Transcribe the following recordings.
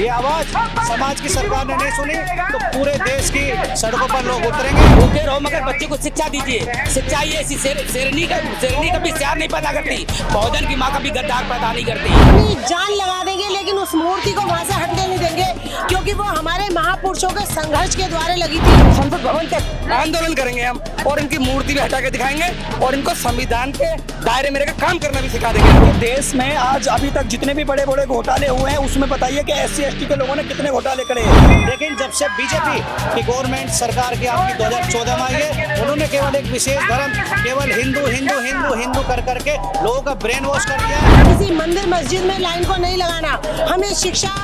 ये आवाज समाज की सरकार ने नहीं सुनी तो पूरे देश की सड़कों पर लोग उतरेंगे। भूखे रहो मगर बच्चे को शिक्षा दीजिए। शिक्षा ये ऐसी शेरनी कभी प्यार नहीं पैदा करती, बहुजन की माँ कभी गद्दार पैदा नहीं करती। अपनी जान लगा देंगे लेकिन उस मूर्ति को वहाँ से हटने नहीं देंगे, क्योंकि वो हमारे महापुरुषों के संघर्ष के द्वारा लगी थी। संसद भवन तक आंदोलन करेंगे हम और इनकी मूर्ति भी हटा के दिखाएंगे और इनको संविधान के दायरे में रहकर काम करना भी सिखा देंगे। तो देश में आज अभी तक जितने भी बड़े बड़े घोटाले हुए हैं उसमें बताइए कि SC/ST के लोगों ने कितने घोटाले करे हैं। लेकिन जब से बीजेपी की गवर्नमेंट सरकार की आपकी 2014 में आई है, उन्होंने केवल एक विशेष धर्म, केवल हिंदू हिंदू हिंदू हिंदू कर करके लोगों का ब्रेन वॉश कर दिया है। किसी मंदिर मस्जिद में लाइन को नहीं लगाना, हमें शिक्षा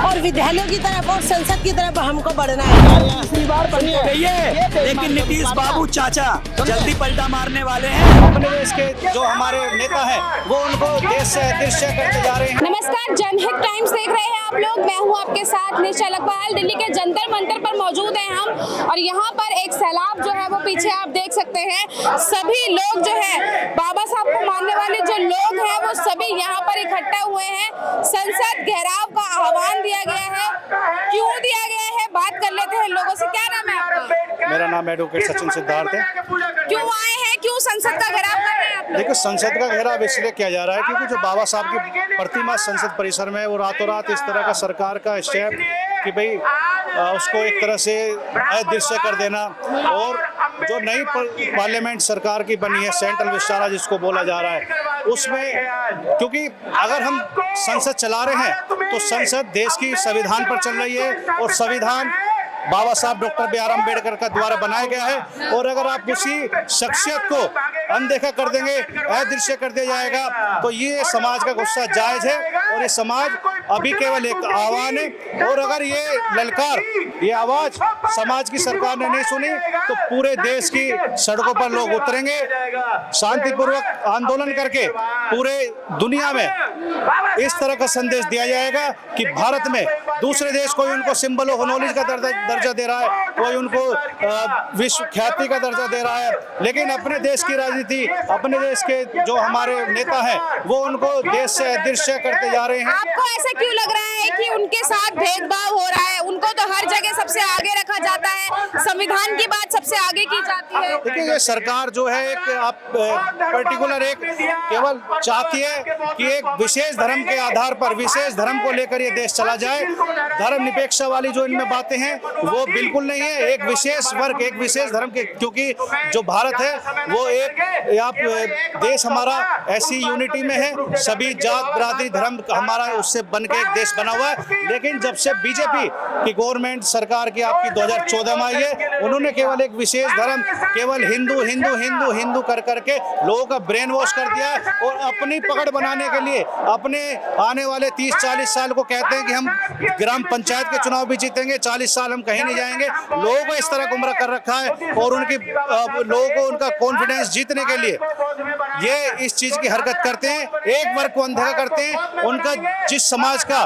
और विद्यालयों की तरफ और संसद की तरफ हमको बढ़ना है। पिछली बार बनी हो गई है, लेकिन नीतीश बाबू चाचा जल्दी पलटा मारने वाले हैं। अपने देश के जो हमारे नेता हैं वो उनको देश से अदृश्य करते जा रहे हैं। नमस्कार, जनहित टाइम्स देख रहे हैं आप लोग। मैं हूं आपके साथ निशा लखवाल। दिल्ली के जंतर मंतर पर मौजूद हैं हम और यहाँ पर एक सैलाब जो है वो पीछे आप देख सकते हैं। सभी लोग जो है बाबा साहब को मानने वाले जो लोग हैं वो सभी यहाँ पर इकट्ठा हुए हैं। संसद घेराव का आह्वान दिया गया है। क्यों दिया गया है, बात कर लेते हैं लोगों से। क्या नाम है आपका? मेरा नाम एडवोकेट सचिन सिद्धार्थ है। क्यों आए हैं, क्यों संसद का घेराव कर रहे हैं आप लोग? देखिए, संसद का घेराव इसलिए किया जा रहा है क्योंकि जो बाबा साहब की प्रतिमा संसद परिसर में है वो रातों रात इस तरह का सरकार का स्टेप कि भाई उसको एक तरह से अदृश्य कर देना, और जो नई पार्लियामेंट सरकार की बनी है सेंट्रल विस्तारा जिसको बोला जा रहा है, उसमें क्योंकि अगर हम संसद चला रहे हैं तो संसद देश की संविधान पर चल रही है और संविधान बाबा साहब डॉक्टर B.R. अम्बेडकर का द्वारा बनाया गया है। और अगर आप उसी शख्सियत को अनदेखा कर देंगे, अदृश्य कर दिया जाएगा, तो ये समाज का गुस्सा जायज है और ये समाज अभी केवल एक आह्वान है। और अगर ये ललकार, ये आवाज समाज की सरकार ने नहीं सुनी तो पूरे देश की सड़कों पर लोग उतरेंगे, शांतिपूर्वक आंदोलन करके पूरे दुनिया में इस तरह का संदेश दिया जाएगा कि भारत में दूसरे देश कोई उनको सिंबल ऑफ नॉलेज का दर्जा दे रहा है, कोई उनको विश्व ख्याति का दर्जा दे रहा है, लेकिन अपने देश की राजनीति, अपने देश के जो हमारे नेता हैं वो उनको देश से अदृश्य करते जा रहे हैं। आपको ऐसा क्यों लग रहा है कि उनके साथ भेदभाव हो रहा है? उनको तो हर जगह सबसे आगे रखा जाता है, संविधान की बात सबसे आगे की जाती है। देखिए, ये सरकार जो है एक पर्टिकुलर एक केवल चाहती है कि एक विशेष धर्म के आधार पर, विशेष धर्म को लेकर ये देश चला जाए। धर्म निरपेक्षता वाली जो इनमें बातें हैं वो बिल्कुल नहीं है। एक विशेष वर्ग, एक विशेष धर्म के, क्योंकि जो भारत है वो एक आप देश हमारा ऐसी यूनिटी में है, सभी जात बिरादरी धर्म हमारा उससे बन के एक देश बना हुआ है। लेकिन जब से बीजेपी की गवर्नमेंट सरकार की आपकी 2014 में आई है, उन्होंने केवल एक विशेष धर्म, केवल हिंदू हिंदू हिंदू हिंदू कर करके लोगों का ब्रेन वॉश कर दिया है और अपनी पकड़ बनाने के लिए अपने आने वाले 30-40 साल को कहते हैं कि हम ग्राम पंचायत के चुनाव भी जीतेंगे, 40 साल हम कहीं नहीं जाएंगे। लोगों को इस तरह गुमराह कर रखा है और उनकी लोगों को उनका कॉन्फिडेंस जीतने के लिए ये इस चीज की हरकत करते हैं, एक वर्ग को अनदेखा करते हैं। उनका जिस समाज का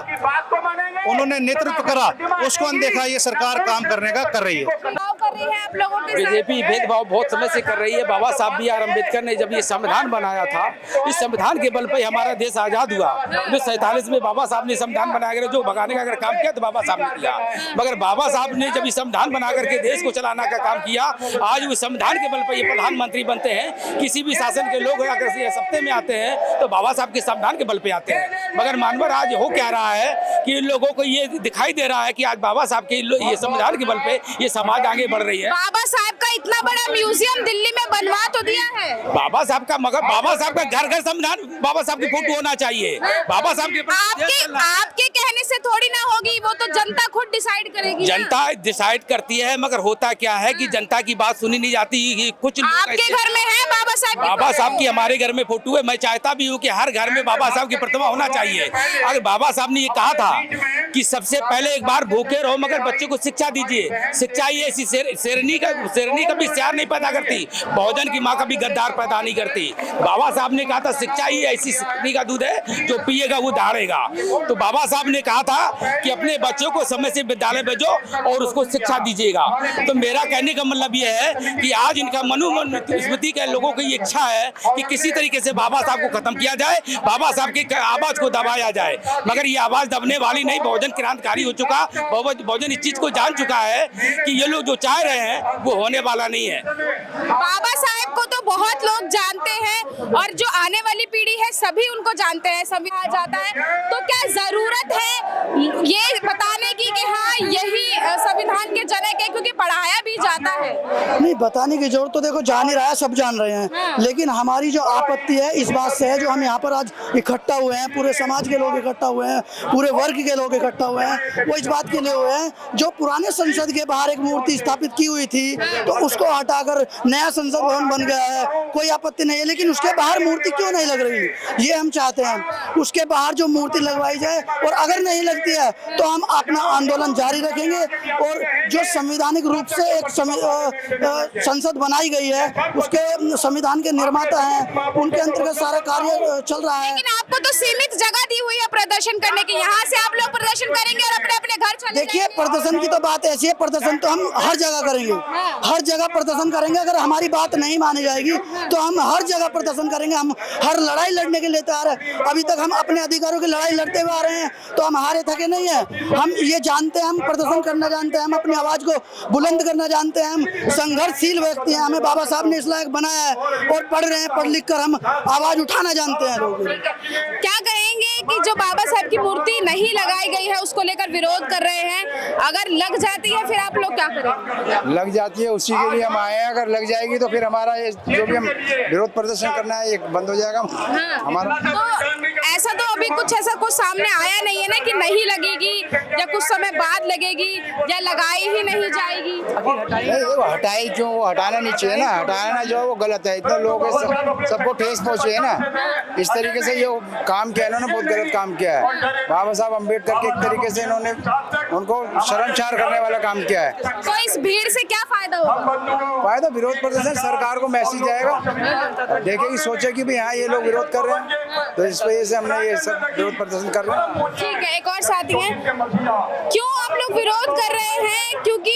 उन्होंने नेतृत्व करा उसको अनदेखा ये सरकार काम करने का कर रही है। आप लोगों के बीजेपी भेदभाव बहुत समय से कर रही है। बाबा साहब B.R. अम्बेडकर ने जब ये संविधान बनाया था, इस संविधान के बल पर हमारा देश आजाद हुआ। 1947 में बाबा साहब ने संविधान बनाकर जो भगाने का अगर काम किया तो बाबा साहब ने किया, मगर बाबा साहब ने जब ये संविधान बना करके देश को चलाने का काम किया, आज वो संविधान के बल पर ये प्रधानमंत्री बनते हैं। किसी भी शासन के लोग अगर सत्ते में आते हैं तो बाबा साहब के संविधान के बल पे आते हैं। मगर मानवर आज हो कह रहा है कि इन लोगों को ये दिखाई दे रहा है कि आज बाबा साहब के ये संविधान के बल पे ये समाज आगे बढ़ रही है। बाबा साहब का इतना बड़ा म्यूजियम दिल्ली में बनवा तो दिया है बाबा साहब का, मगर बाबा साहब का घर घर संविधान बाबा साहब की फोटो होना चाहिए। बाबा साहब के आपके कहने से थोड़ी ना होगी, वो तो जनता खुद डिसाइड करेगी। जनता डिसाइड करती है, मगर होता क्या है कि जनता की बात सुनी नहीं जाती। कुछ आपके घर में है बाबा साहब की, हमारे घर में फोटो है। मैं चाहता भी हूँ कि हर घर में बाबा साहब की प्रतिमा होना चाहिए। अगर बाबा साहब ने ये कहा था कि सबसे पहले एक बार भूखे रहो मगर बच्चे को शिक्षा दीजिए। शिक्षा ये ऐसी शेरनी कभी प्यार नहीं पैदा करती, बहुजन की माँ कभी गद्दार पैदा नहीं करती। बाबा साहब ने कहा था शिक्षा ही ऐसी शेरनी का दूध है जो पिएगा वो दहाड़ेगा। तो बाबा साहब ने कहा था कि अपने बच्चों को समय से विद्यालय भेजो और उसको शिक्षा दीजिएगा। तो मेरा कहने का मतलब ये है कि आज इनका स्मृति के लोगों को की इच्छा है कि किसी तरीके से बाबा साहब को खत्म किया जाए, बाबा साहब की आवाज को दबाया जाए, मगर ये आवाज दबने वाली नहीं। बहुजन क्रांतिकारी हो चुका, बहुजन इस चीज को जान चुका है कि ये लोग जो चाह रहे हैं वो होने वाला नहीं है। बाबा साहेब को तो बहुत लोग जानते हैं और जो आने वाली पीढ़ी है सभी उनको जानते हैं, सभी आ जाता है। तो क्या जरूरत है ये बताने की कि हाँ यही संविधान के जनक है, क्योंकि पढ़ाया भी जाता है? नहीं, बताने की जरूरत तो देखो जान ही रहा है, सब जान रहे हैं। हाँ। लेकिन हमारी जो आपत्ति है इस बात से है, जो हम यहाँ पर आज इकट्ठा हुए हैं, पूरे समाज के लोग इकट्ठा हुए हैं, पूरे वर्ग के लोग इकट्ठा हुए हैं, वो इस बात के लिए हुए हैं जो पुराने संसद के बाहर एक मूर्ति स्थापित की हुई थी तो उसको हटाकर नया संसद भवन बन गया है, कोई आपत्ति नहीं है। लेकिन उसके बाहर मूर्ति क्यों नहीं लग रही, ये हम चाहते हैं। उसके बाहर जो मूर्ति लगवाई जाए, और अगर नहीं लगती है तो हम अपना आंदोलन जारी रखेंगे। और जो संवैधानिक रूप से एक संसद बनाई गई है, उसके संविधान के निर्माता हैं, उनके अंतर्गत सारा कार्य चल रहा है। लेकिन आपको तो सीमित जगह दी हुई है प्रदर्शन करने की, यहाँ से आप लोग प्रदर्शन करेंगे और अपने अपने घर चले देखिए, जाएंगे। प्रदर्शन की तो बात ऐसी है, प्रदर्शन तो हम हर जगह करेंगे, हर जगह प्रदर्शन करेंगे। अगर हमारी बात नहीं मानी जाएगी तो हम हर जगह प्रदर्शन करेंगे। हम हर लड़ाई लड़ने के लिए तैयार है। अभी तक हम अपने अधिकारों की लड़ाई लड़ते हुए आ रहे हैं, तो हम हारे थके नहीं है। हम ये जानते हैं, हम प्रदर्शन करना जानते हैं, हम अपनी आवाज को बुलंद करना जानते हैं। हम संघर्षशील व्यक्ति हैं, हमें बाबा साहब ने इस लायक बनाया है और पढ़ रहे हैं, पढ़ लिख कर हम आवाज उठाना जानते हैं लोग। क्या कहेंगे कि जो बाबा साहब की मूर्ति नहीं लगाई गई है उसको लेकर विरोध कर रहे हैं, अगर लग जाती है फिर आप लोग क्या करेंगे? लग जाती है, उसी के लिए हम आए हैं। अगर लग जाएगी तो फिर हमारा ये जो भी हम विरोध प्रदर्शन करना है ये बंद हो जाएगा हमारा। तो ऐसा तो अभी कुछ सामने आया नहीं है ना कि नहीं लगेगी या कुछ समय बाद लगेगी या लगाई ही नहीं जाएगी? नहीं, वो हटाई क्यों, वो हटाना नहीं चाहिए ना, हटाना जो है वो गलत है। इतने लोग सबको ठेस पहुंचे है ना, इस तरीके से ये काम किया इन्होंने, बहुत गलत काम किया है। बाबा साहब अम्बेडकर के एक तरीके से इन्होंने उनको शर्मसार करने वाला काम किया है। तो इस भीड़ से क्या फायदा होगा? फायदा विरोध प्रदर्शन, सरकार को मैसेज जाएगा, देखेगी, सोचेगी भी हाँ ये लोग विरोध कर रहे हैं, तो इस वजह से हमने ये सब विरोध प्रदर्शन कर रहे हैं। ठीक है, एक और साथी हैं, क्यों आप लोग विरोध कर रहे हैं? क्योंकि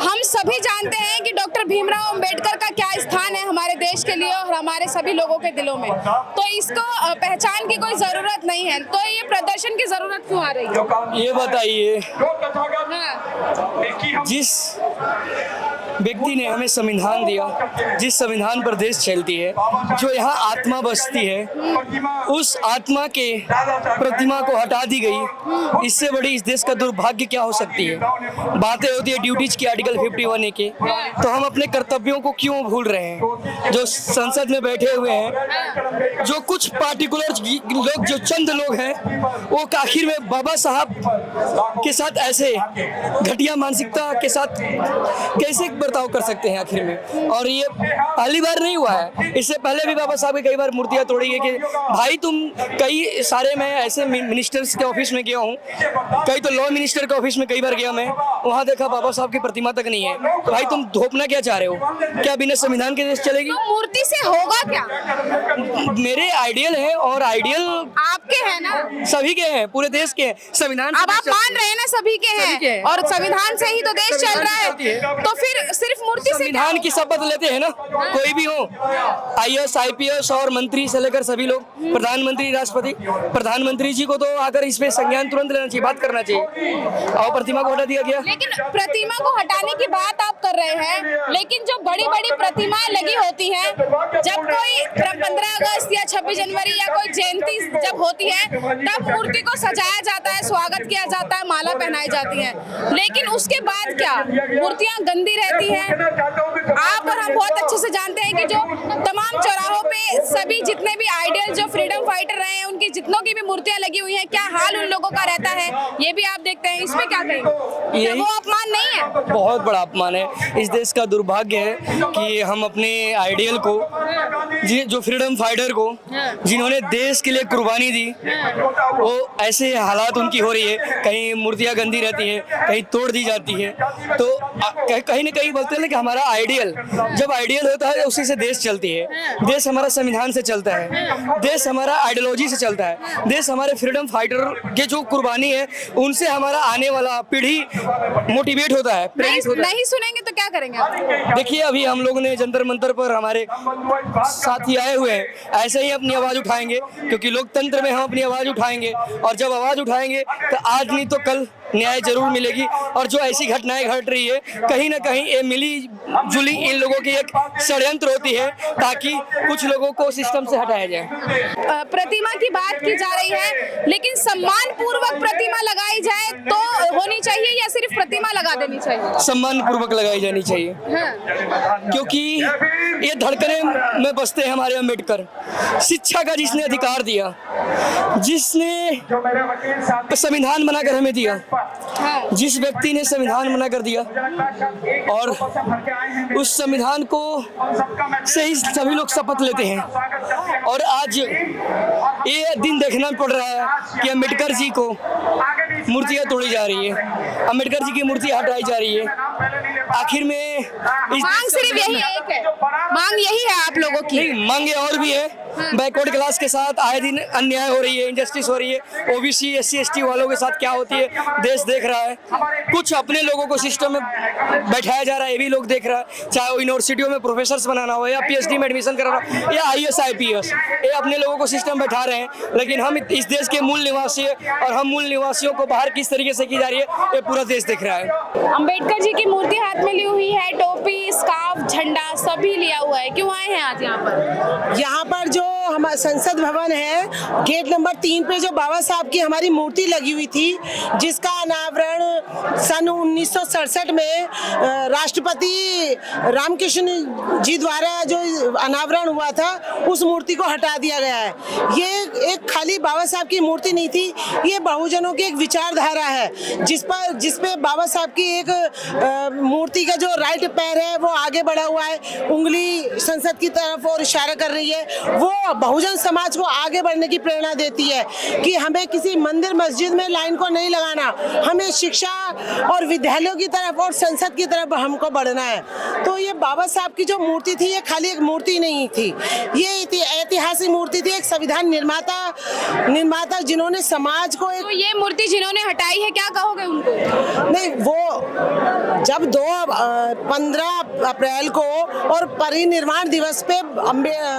हम सभी जानते हैं कि डॉक्टर भीमराव अंबेडकर का क्या स्थान है हमारे देश के लिए और हमारे सभी लोगों के दिलों में, तो इसको पहचान की कोई जरूरत नहीं है, तो ये प्रदर्शन की जरूरत क्यों आ रही है? ये बताइए, हाँ। जिस व्यक्ति ने हमें संविधान दिया, जिस संविधान पर देश चलती है, जो यहाँ आत्मा बसती है, उस आत्मा के प्रतिमा को हटा दी गई, इससे बड़ी इस देश का दुर्भाग्य क्या हो सकती है? बातें होती है ड्यूटीज की, आर्टिकल 51A के, तो हम अपने कर्तव्यों को क्यों भूल रहे हैं? जो संसद में बैठे हुए हैं, जो कुछ पार्टिकुलर लोग, जो चंद लोग हैं, वो आखिर में बाबा साहब के साथ ऐसे घटिया मानसिकता के साथ कैसे बर्ताव कर सकते हैं आखिर में? और ये पहली बार नहीं हुआ है, इससे पहले भी बाबा साहब की कई बार मूर्तियां तोड़ी गई कि भाई तुम कई सारे, मैं ऐसे मिनिस्टर्स के ऑफिस में गया हूँ, कई तो लॉ मिनिस्टर के ऑफिस में कई बार गया मैं, वहाँ देखा बाबा साहब की प्रतिमा तक नहीं है। तो भाई तुम धोपना क्या चाह रहे हो? क्या बिना संविधान के देश चलेगी? तो मूर्ति से होगा क्या? मेरे आइडियल है, और आइडियल आपके हैं ना, सभी के हैं, पूरे देश के हैं। संविधान अब आप मान रहे हैं ना सभी के हैं, और संविधान से ही तो देश चल रहा है, तो फिर सिर्फ मूर्ति से संविधान की शपथ लेते हैं ना, कोई भी हो, IAS IPS और मंत्री से लेकर सभी लोग, प्रधानमंत्री, राष्ट्रपति, प्रधानमंत्री जी को तो आकर इस पे संज्ञान तुरंत लेना चाहिए, बात करना चाहिए। और प्रतिमा को हटा दिया गया। लेकिन प्रतिमा को हटाने की बात आप कर रहे हैं, लेकिन जो बड़ी बड़ी प्रतिमाएं लगी होती हैं, जब कोई 15 अगस्त या 26 जनवरी या कोई जयंती जब होती है, तब मूर्ति को सजाया जाता है, स्वागत किया जाता है, माला पहनाई जाती है, लेकिन उसके बाद क्या? मूर्तियां गंदी रहती हैं। आप और हम बहुत अच्छे से जानते हैं कि जो तमाम चौराहों पे सभी जितने भी आइडियल जो फ्रीडम फाइटर रहे हैं, उनकी जितनों की भी मूर्तियां लगी हुई हैं, क्या हाल उन लोगों का रहता है, ये भी आप देखते हैं। इसमें क्या कहेंगे? क्या वो अपमान नहीं है? बहुत बड़ा अपमान है। इस देश का दुर्भाग्य है कि हम अपने आइडियल को, जो फ्रीडम फाइटर को, जिन्होंने देश के लिए कुर्बानी दी, वो ऐसे हालात उनकी हो रही है, कहीं मूर्तियां गंदी रहती है, कहीं तोड़ दी जाती है। तो कहीं ना कहीं बोलते हैं कि हमारा आइडियल, जब आइडियल होता है उसी से देश चलती है। देश हमारा संविधान से चलता है, देश हमारा आइडियोलॉजी से चलता है, देश हमारे फ्रीडम फाइटर के जो कुर्बानी है उनसे हमारा आने वाला पीढ़ी मोटिवेट होता है, प्रेरित होता है। नहीं सुनेंगे तो क्या करेंगे आप? देखिए अभी हम लोग ने जंतर मंतर पर हमारे साथी आए हुए हैं, ऐसे ही अपनी आवाज उठाएंगे, क्योंकि लोकतंत्र में हम अपनी आवाज उठाएंगे, और जब आवाज उठाएंगे तो आज नहीं तो कल न्याय जरूर मिलेगी। और जो ऐसी घटनाएं घट रही है, कहीं ना कहीं ये मिली जुली इन लोगों की एक षड्यंत्र होती है, ताकि कुछ लोगों को सिस्टम से हटाया जाए। प्रतिमा की बात की जा रही है, लेकिन सम्मान पूर्वक प्रतिमा लगाई जाए तो होनी चाहिए या सिर्फ प्रतिमा लगा देनी चाहिए? सम्मान पूर्वक लगाई जानी चाहिए, क्योंकि ये धड़कने में बसते हैं हमारे अम्बेडकर। शिक्षा का जिसने अधिकार दिया, जिसने संविधान बनाकर हमें दिया, जिस व्यक्ति ने संविधान बना कर दिया, और उस संविधान को से ही सभी लोग शपथ लेते हैं। और आज ये दिन देखना पड़ रहा है कि अम्बेडकर जी को मूर्तियां तोड़ी जा रही है, अम्बेडकर जी की मूर्ति हटाई जा रही है। आखिर में मांग सिर्फ यही एक है, मांग यही है आप लोगों की? नहीं, मांगे और भी है। बैकवर्ड क्लास के साथ आए दिन अन्याय हो रही है, इनजस्टिस हो रही है। ओबीसी SC ST वालों के साथ क्या होती है देश देख रहा है। कुछ अपने लोगों को सिस्टम में बैठाया जा रहा है, ये भी लोग देख रहा है। चाहे वो यूनिवर्सिटियों में प्रोफेसर बनाना हो या PhD में एडमिशन कराना या IAS IPS, ये अपने लोगों को सिस्टम बैठा रहे हैं। लेकिन हम इस देश के मूल निवासी है, और हम मूल निवासियों को बाहर किस तरीके से की जा रही है, ये पूरा देश देख रहा है। अम्बेडकर जी की मूर्ति हाथ में ली हुई है, टोपी, स्कार्फ, झंडा सभी लिया हुआ है, क्यों आए हैं आज यहाँ पर? यहाँ पर जो हमारा संसद भवन है, गेट नंबर 3 पे जो बाबा साहब की हमारी मूर्ति लगी हुई थी, जिसका अनावरण सन 1967 में राष्ट्रपति रामकृष्ण जी द्वारा जो अनावरण हुआ था, उस मूर्ति को हटा दिया गया है। ये एक खाली बाबा साहब की मूर्ति नहीं थी, ये बहुजनों की एक विचारधारा है, जिसपे बाबा साहब की एक मूर्ति का जो राइट पैर है वो आगे बढ़ा हुआ है, उंगली संसद की तरफ और इशारा कर रही है। वो बहुजन समाज को आगे बढ़ने की प्रेरणा देती है कि हमें किसी मंदिर मस्जिद में लाइन को नहीं लगाना, हमें शिक्षा और विद्यालयों की तरफ और संसद की तरफ हमको बढ़ना है। तो ये बाबा साहब की जो मूर्ति थी, ये खाली एक मूर्ति नहीं थी, ये ऐतिहासिक मूर्ति थी। एक संविधान निर्माता जिन्होंने समाज को एक, तो ये मूर्ति जिन्होंने हटाई है, क्या कहोगे उनको? नहीं, वो जब 15 अप्रैल को और परिनिर्वाण दिवस पे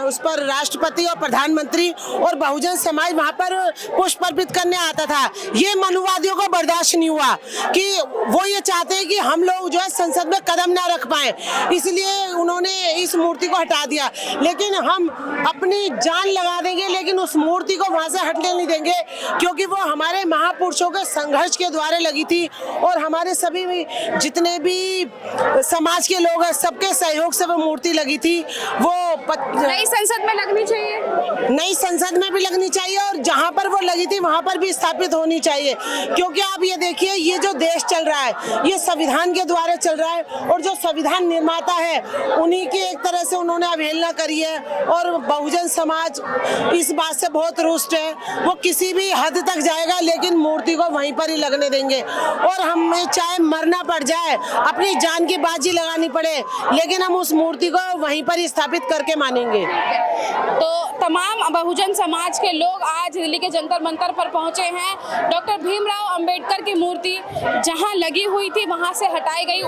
उस पर राष्ट्रपति और प्रधानमंत्री और बहुजन समाज वहां पर पुष्प अर्पित करने आता था, ये मनुवादियों को बर्दाश्त नहीं हुआ कि वो ये चाहते हैं कि हम लोग जो है संसद में कदम ना रख पाए, इसलिए उन्होंने इस मूर्ति को हटा दिया। लेकिन हम अपनी जान लगा देंगे, लेकिन उस मूर्ति को वहां से हटने नहीं देंगे, क्योंकि वो हमारे महापुरुषों के संघर्ष के द्वारा लगी थी, और हमारे सभी जितने भी समाज के लोग हैं, सबके सहयोग से वो मूर्ति लगी थी। वो नई संसद में लगनी चाहिए, नई संसद में भी लगनी चाहिए, और जहां पर वो लगी थी वहां पर भी स्थापित होनी चाहिए। क्योंकि आप ये देखिए, ये जो देश चल रहा है, ये संविधान के द्वारा चल रहा है, और जो संविधान निर्माता है उन्हीं की एक तरह से उन्होंने अवहेलना करी है, और बहुजन समाज इस बात से बहुत रुष्ट है। वो किसी भी हद तक जाएगा, लेकिन मूर्ति को वहीं पर ही लगने देंगे, और हमें चाहे मरना पड़ जाए, अपनी जान की बाजी लगानी पड़े, लेकिन हम उस मूर्ति को वहीं पर ही स्थापित करके मानेंगे। तो तमाम बहुजन समाज के लोग आज दिल्ली के जंतर मंतर पर पहुंचे हैं। डॉक्टर भीमराव अंबेडकर की मूर्ति जहां लगी हुई थी वहां से हटाई गई,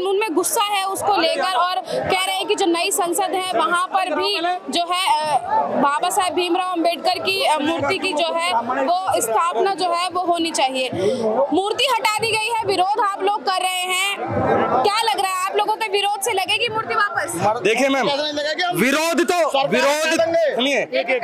उनमें गुस्सा है उसको लेकर, और कह रहे हैं कि जो नई संसद है वहां पर भी जो है बाबा साहेब भीमराव अंबेडकर की मूर्ति की जो है वो स्थापना जो है वो होनी चाहिए। मूर्ति हटा दी गई है, विरोध आप लोग कर रहे हैं, क्या लग रहा है आप लोगों के विरोध से लगेगी मूर्ति वापस? देखिए मैम,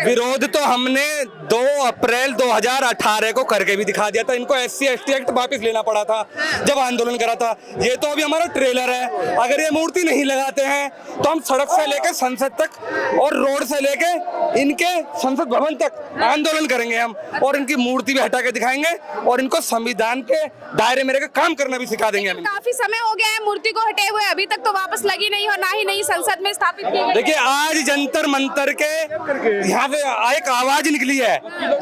विरोध तो हमने 2 अप्रैल 2018 को करके भी दिखा दिया था। इनको SC ST एक्ट वापस लेना पड़ा था जब आंदोलन करा था। ये तो अभी हमारा ट्रेलर है। अगर ये मूर्ति नहीं लगाते हैं तो हम सड़क से लेकर संसद तक और रोड से लेके इनके संसद भवन तक आंदोलन करेंगे हम, और इनकी मूर्ति भी हटा के दिखाएंगे, और इनको संविधान के दायरे में रहकर काम करना भी सिखा देंगे। काफी समय हो गया है मूर्ति को हटे हुए, अभी तक तो वापस लगी नहीं और ना ही नई संसद में स्थापित की गई। देखिए, आज जंतर मंतर के यहाँ पे एक आवाज निकली है,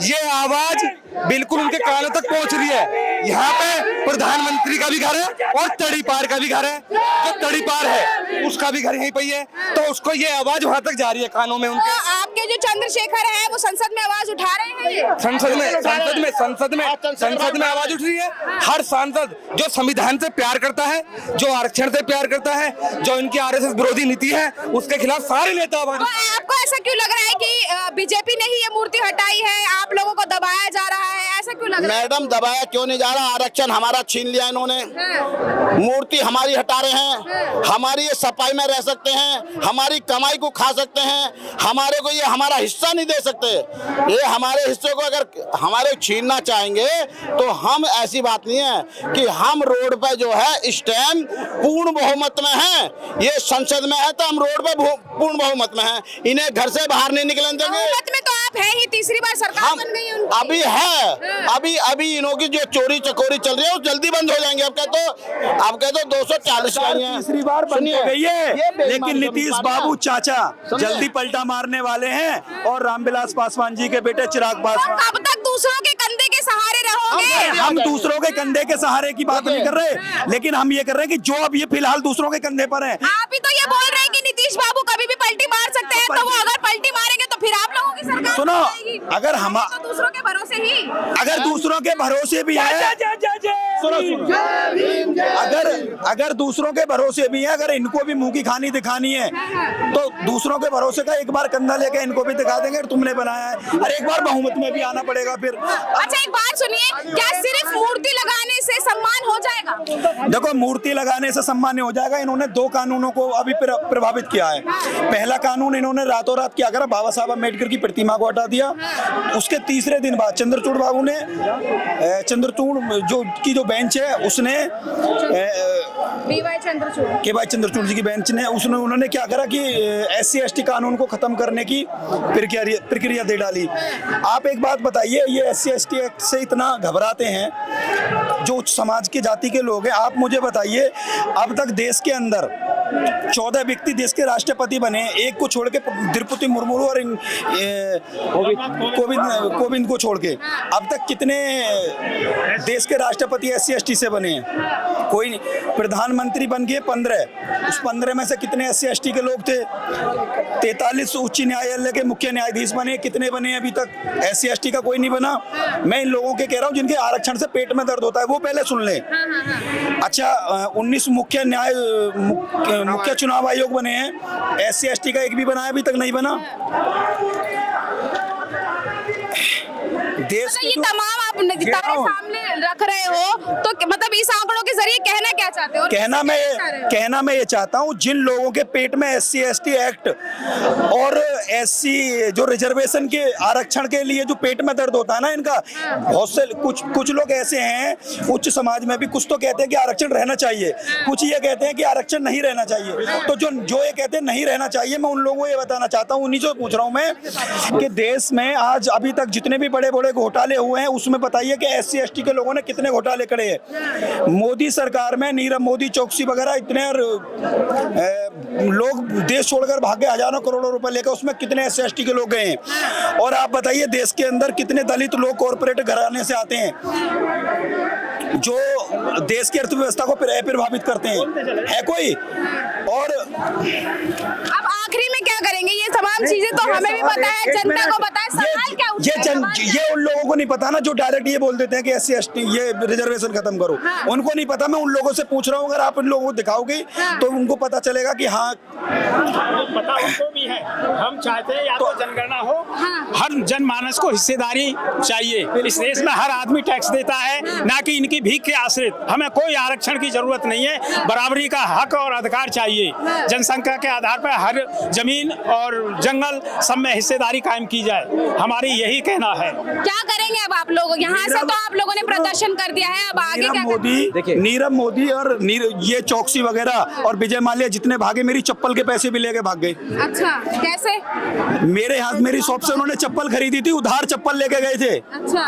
ये आवाज बिल्कुल उनके कानों तक पहुंच रही है। यहाँ पे प्रधानमंत्री का भी घर है और तड़ीपार का भी घर है। जो तड़ीपार है उसका भी घर यहीं पे है, तो उसको ये आवाज वहां तक जा रही है कानों में उनके। तो आपके ये जो चंद्रशेखर है वो संसद में आवाज उठा रहे हैं ये? संसद में आवाज उठ रही है। हर सांसद जो संविधान से प्यार करता है, जो आरक्षण से प्यार करता है, जो इनकी आरएसएस विरोधी नीति है, उसके खिलाफ सारे नेता आवाज। तो आपको ऐसा क्यों लग रहा है कि बीजेपी ने ही ये मूर्ति हटाई है, आप लोगों को दबाया जा रहा है, ऐसा क्यों लग रहा है? मैडम दबाया क्यों नहीं जा रहा? आरक्षण हमारा छीन लिया इन्होंने, मूर्ति हमारी हटा रहे हैं। हमारी ये सफाई में रह सकते हैं, हमारी कमाई को खा सकते हैं, हमारे को ये हमारा हिस्सा नहीं दे सकते। ये हमारे हिस्से को अगर हमारे छीनना चाहेंगे तो हम, ऐसी बात नहीं है कि हम रोड पे जो है इस टाइम पूर्ण बहुमत में हैं। ये संसद में है तो हम रोड पे पूर्ण बहुमत में हैं। इन्हें घर से बाहर नहीं निकलने देंगे। बहुमत में तो आप है ही, तीसरी बार सरकार बन गई उनकी। अभी है, अभी इन्हों की जो चोरी चकोरी चल रही है वो जल्दी बंद हो जाएंगे। अब कह दो 240 तीसरी बार बंद हो गई है, लेकिन नीतीश बाबू चाचा जल्दी पलटा मारने वाले हैं और रामविलास पासवान जी के बेटे चिराग पासवान। कब तक दूसरों के कंधे के सहारे रहोगे? हम दूसरों के कंधे के सहारे की बात नहीं कर रहे, लेकिन हम ये कर रहे हैं कि जो अब ये फिलहाल दूसरों के कंधे पर है। आप ही तो ये बोल रहे हैं कि नीतीश बाबू कभी भी पलटी मार सकते हैं, तो वो अगर पलटी मारेंगे तो फिर आप लोगों की सरकार सुनो, बन जाएगी। अगर हम तो दूसरों के भरोसे ही, अगर दूसरों के भरोसे भी है, सुनो अगर दूसरों के भरोसे भी है, अगर इनको भी मुंह की खानी दिखानी है तो दूसरों के भरोसे का एक बार कंधा लेके इनको भी दिखा देंगे तुमने बनाया है, और एक बार बहुमत में भी आना पड़ेगा फिर। अच्छा एक बात सुनिए, क्या सिर्फ मूर्ति लगाने से सम्मान हो जाएगा? देखो, मूर्ति लगाने से सम्मान नहीं हो जाएगा। इन्होंने 2 कानूनों को अभी प्रभावित किया है। पहला कानून इन्होंने रातों रात क्या करा, बाबा साहब अम्बेडकर की प्रतिमा को हटा दिया। उसके तीसरे दिन बाद चंद्रचूड़ बाबू ने, चंद्रचूड़ जो बेंच है उसने, के वाई चंद्रचूड़ जी की बेंच ने, उन्होंने क्या करा कि SC/ST कानून को खत्म करने की प्रक्रिया दे डाली। आप एक बात बताइए, ये SC/ST एक्ट से इतना घबराते हैं जो उच्च समाज की जाति के लोग हैं। आप मुझे बताइए, अब तक देश के अंदर 14 व्यक्ति देश के राष्ट्रपति बने, एक को छोड़ के, द्रौपदी मुर्मू और कोविंद को छोड़ के। अब तक कितने देश के राष्ट्रपति SC/ST से बने हैं? कोई नहीं। प्रधानमंत्री बन गए 15, उस 15 में से कितने SC/ST के लोग थे? 43 उच्च न्यायालय के मुख्य न्यायाधीश बने, कितने बने अभी तक? SC/ST का कोई नहीं बना। मैं इन लोगों के कह रहा हूँ जिनके आरक्षण से पेट में दर्द होता है, वो पहले सुन ले। अच्छा, 19 मुख्य चुनाव आयोग बने हैं, SC/ST का एक भी बना है? अभी तक नहीं बना। देश ये तमाम आप सामने रख रहे हो, तो मतलब इस आंकड़ों के जरिए कहना क्या चाहते हो? कहना मैं ये चाहता हूँ, जिन लोगों के पेट में SC/ST एक्ट और SC जो रिजर्वेशन के आरक्षण के लिए जो पेट में दर्द होता है ना इनका, बहुत से कुछ लोग ऐसे हैं उच्च समाज में भी, कुछ तो कहते हैं कि आरक्षण रहना चाहिए, कुछ ये कहते हैं कि आरक्षण नहीं रहना चाहिए। तो जो ये कहते हैं नहीं रहना चाहिए, मैं उन लोगों को ये बताना चाहता हूँ, उन्हीं से पूछ रहा हूँ मैं कि देश में आज अभी तक जितने भी बड़े बड़े घोटाले हुए हैं उसमें बताइए कि SC/ST के लोगों ने कितने घोटाले करे हैं। मोदी सरकार में नीरव मोदी, चौकसी वगैरह, इतने लोग देश छोड़कर भागे, हजारों करोड़ों रुपए लेकर, उसमें कितने SC/ST के लोग गए हैं? और आप बताइए देश के अंदर कितने दलित लोग कॉर्पोरेट घराने से आते हैं जो देश की अर्थव्यवस्था को प्रभावित करते हैं? है कोई? और अब आखिरी में क्या करेंगे? ये तमाम चीजें तो हमें भी पता है, जनता को पता है, सवाल क्या उठेगा? ये उन लोगों को नहीं पता ना जो डायरेक्ट ये बोल देते हैं कि SC/ST ये रिजर्वेशन खत्म करो। उनको नहीं पता, मैं उन लोगों से पूछ रहा हूँ। अगर आप इन लोगों को दिखाओगे तो उनको पता चलेगा कि हाँ, पता उनको भी है। हम चाहते हैं या तो जनगणना हो, हर जनमानस को हिस्सेदारी चाहिए। इस देश में हर आदमी टैक्स देता है, ना कि इनकी भीख के आश्रित। हमें कोई आरक्षण की जरूरत नहीं है, बराबरी का हक और अधिकार चाहिए। जनसंख्या के आधार पर हर जमीन और जंगल सब में हिस्सेदारी कायम की जाए, हमारी यही कहना है। क्या करेंगे अब आप लोग? यहाँ से तो आप लोगों ने प्रदर्शन कर दिया है, अब आगे क्या करेंगे? नीरव मोदी और ये चौकसी वगैरह और विजय माल्या जितने भागे, मेरी चप्पल के पैसे भी लेके भाग गए। अच्छा, कैसे? मेरे हाथ, मेरी शॉप से उन्होंने चप्पल खरीदी थी, उधार चप्पल लेके गए थे। अच्छा,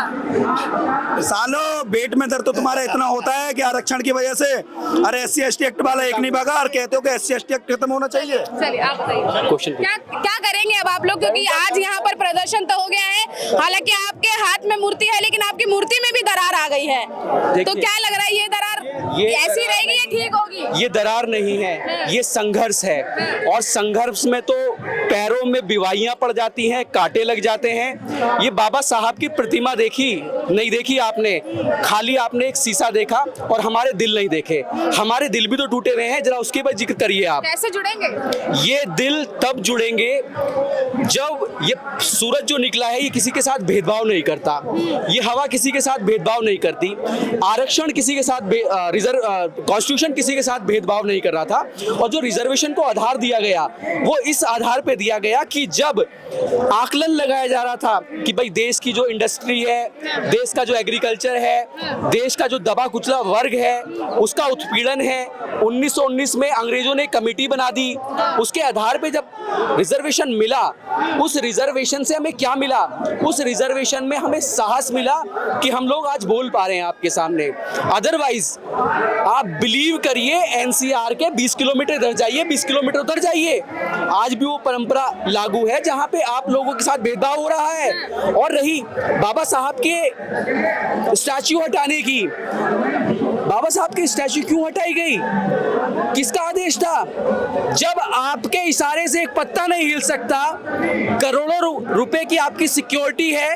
सालों पेट में दर्द तो तुम्हारा इतना होता है कि आरक्षण की वजह से। अरे SC/ST एक्ट वाला एक नहीं भागा और कहते हो कि SC/ST एक्ट खत्म होना चाहिए। चलिए आप बताइए क्या करेंगे अब आप लोग, क्योंकि आज यहाँ पर प्रदर्शन तो हो गया है, हालांकि आपके हाथ में मूर्ति है, लेकिन आपकी मूर्ति में भी दरार आ गई है। तो क्या लग रहा है, ये दरार ऐसी रहेगी या ठीक होगी? ये दरार नहीं है, ये संघर्ष है। और संघर्ष में तो पैरों में बिवाइयां पड़ जाती हैं, कांटे लग जाते हैं। ये बाबा साहब की प्रतिमा देखी नहीं देखी आपने, खाली आपने एक शीशा देखा और हमारे दिल नहीं देखे। हमारे दिल भी तो टूटे हुए हैं, जरा उसके बाद जिक्र करिए आप। कैसे जुड़ेंगे? ये दिल तब जुड़ेंगे जब ये सूरज जो निकला है ये किसी के साथ भेदभाव नहीं करता, ये हवा किसी के साथ भेदभाव नहीं करती, आरक्षण किसी के साथ कॉन्स्टिट्यूशन किसी के साथ भेदभाव नहीं कर रहा था। और जो रिजर्वेशन को आधार दिया गया वो इस आधार पे दिया गया कि जब आकलन लगाया जा रहा था कि भाई देश की जो इंडस्ट्री है, देश का जो एग्रीकल्चर है, देश का जो दबा कुचला वर्ग है, उसका उत्पीड़न है, 1919 में अंग्रेजों ने कमेटी बना दी। उसके आधार पे जब रिजर्वेशन मिला, उस रिजर्वेशन से हमें क्या मिला? उस रिजर्वेशन में हमें साहस मिला कि हम लोग आज बोल पा रहे हैं आपके सामने। अदरवाइज आप बिलीव करिए, एनसीआर के 20 किलोमीटर इधर जाइए, 20 किलोमीटर उधर जाइए, आज भी वो परंपरा लागू है जहां पे आप लोगों के साथ भेदभाव हो रहा है। और रही बाबा साहब के स्टैच्यू हटाने की, बाबा साहब की स्टैच्यू क्यों हटाई गई? किसका आदेश था? जब आपके इशारे से एक पत्ता नहीं हिल सकता, करोड़ों रुपए की आपकी सिक्योरिटी है,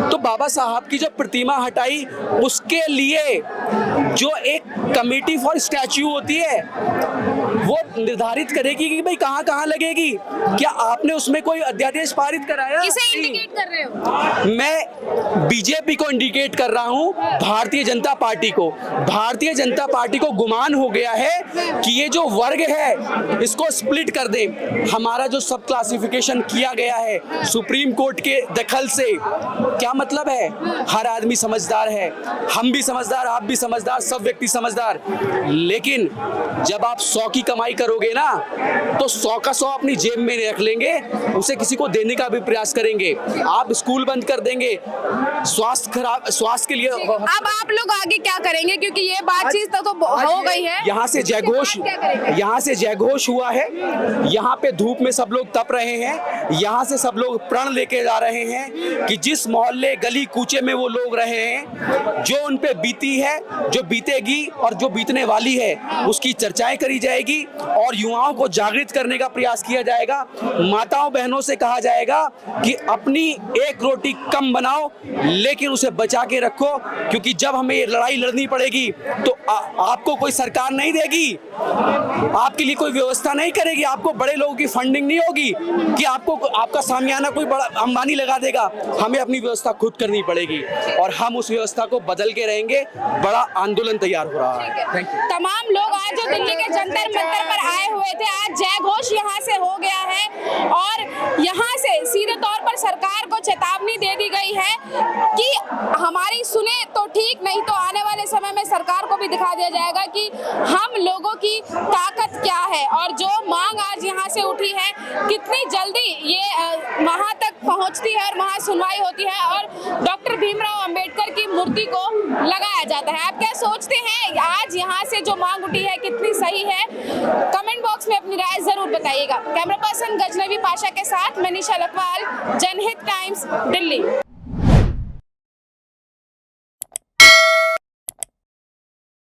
तो बाबा साहब की जो प्रतिमा हटाई उसके लिए जो एक कमेटी फॉर स्टैच्यू होती है वो निर्धारित करेगी कि भाई कहां कहां लगेगी। क्या आपने उसमें कोई अध्यादेश पारित कराया? किसे इंडिकेट कर रहे हो? मैं बीजेपी को इंडिकेट कर रहा हूं, भारतीय जनता पार्टी को। भारतीय जनता पार्टी को गुमान हो गया है कि ये जो वर्ग है इसको स्प्लिट कर दे। हमारा जो सब क्लासिफिकेशन किया गया है सुप्रीम कोर्ट के दखल से, क्या मतलब है? हर आदमी समझदार है, हम भी समझदार, आप भी समझदार, सब व्यक्ति समझदार। लेकिन जब आप 100 की कमाई करोगे ना तो 100 का 100 अपनी जेब में रख लेंगे, उसे किसी को देने का भी प्रयास करेंगे। आप स्कूल बंद कर देंगे, स्वास्थ्य के लिए। अब आप लोग आगे क्या करेंगे, क्योंकि ये बातचीत तो हो गई है। यहाँ से जयघोष हुआ है, यहाँ पे धूप में सब लोग तप रहे हैं, यहाँ से सब लोग प्रण लेके जा रहे हैं कि जिस मोहल्ले गली कूचे में वो लोग रहे हैं, जो उन पे बीती है, जो बीतेगी और जो बीतने वाली है, उसकी चर्चाएं करी जाएगी और युवाओं को जागृत करने का प्रयास किया जाएगा। माताओं बहनों से कहा जाएगा कि अपनी एक रोटी कम बनाओ लेकिन उसे बचा के रखो, क्योंकि जब हमें ये लड़ाई लड़नी पड़ेगी तो आपको कोई सरकार नहीं देगी, आपके लिए कोई व्यवस्था नहीं करेगी, आपको बड़े लोगों की फंडिंग नहीं होगी कि आपको आपका सामियाना कोई बड़ा अंबानी लगा देगा। हमें अपनी व्यवस्था खुद करनी पड़ेगी और हम उस व्यवस्था को बदल के रहेंगे। बड़ा आंदोलन तैयार हो रहा है। Thank you. तमाम लोग आज जो दिल्ली के जंतर मंतर पर आए हुए थे, आज जय घोष यहाँ से हो गया है और यहाँ से सीधे तौर पर सरकार को चेतावनी दे दी गई है कि हमारी सुने तो ठीक, नहीं तो आने वाले समय में सरकार को भी दिखा दिया जाएगा कि हम लोगों की ताकत क्या है। और जो मांग आज यहाँ से उठी है, कितनी जल्दी ये वहाँ तक पहुँचती है और वहाँ सुनवाई होती है और डॉक्टर भीमराव अंबेडकर की मूर्ति को लगाया जाता है। आप क्या सोचते हैं, आज यहाँ से जो मांग उठी है कितनी सही है? कमेंट बॉक्स में अपनी राय जरूर बताइएगा। कैमरा पर्सन गजनवी पाशा के साथ मनीषा लखवाल, जनहित टाइम्स, दिल्ली।